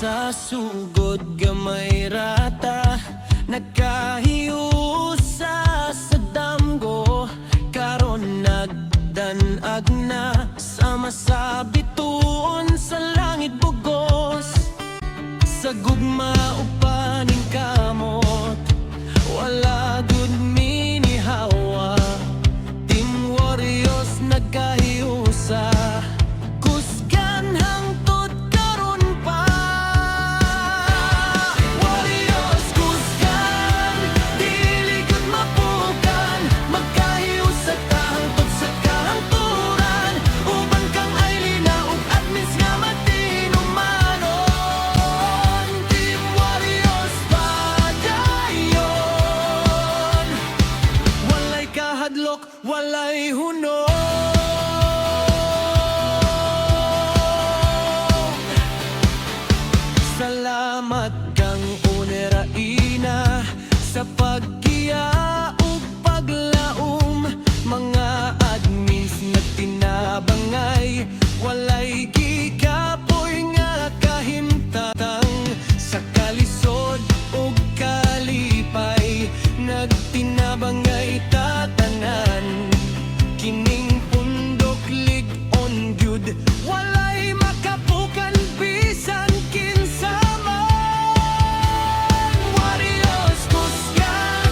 Sa sugod gamay rata nagkahiusa sa damgo, karon nagdanag na sama sa bituon sa langit bugos. Sa gugma upaning kamot wala gud minihawa, Team Warriors nagkahiusa. Walay huno. Salamat kang uneraina sa pagkiya ug paglaom. Mga admins nagtinabangay, walay gikapoy nga kahimtang. Sa kalisod ug kalipay nagtinabangay tatanan. Kining pundok lig-on gyud, walay makapukan bisan kinsa man. Warriors kusgan,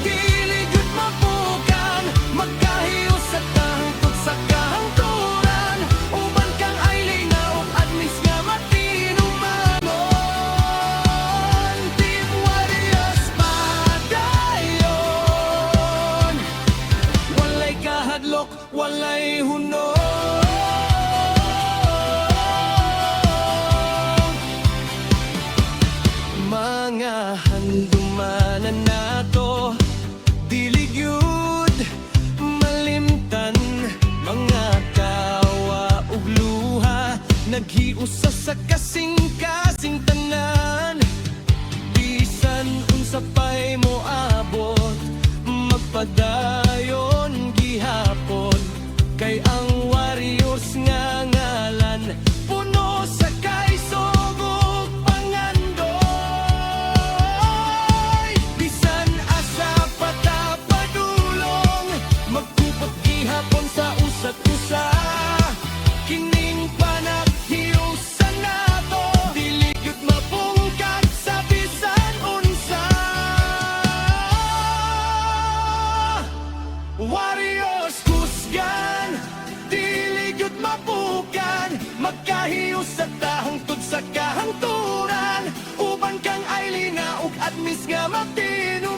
dili gyud mapukan, magkahiyo sa tangtod sa kahangturan. Uban kang Ailina ug admis nga matinumanon. Team Warriors padayon, walay kahadlok, walay huno. Mga handumanan nato, dili gyud malimtan. Mga kawa ug luha, naghiusa sa kasing-kasing tanan. Bisan unsa pay moabot, magpadayon gihapon. Kay ang Warriors nga ngalan, puno sa kaisog ug pangandoy. Bisan asa patapadulong, magkupot gihapon sa usat usa. Kining panaghiusan nato, dili gyud mapungkag sa bisan unsa. Warriors kusgan, dili gyud mapukan, magkahiyo sa tahangtod sa kahangturan. Uban kang Ailina ug admis nga matino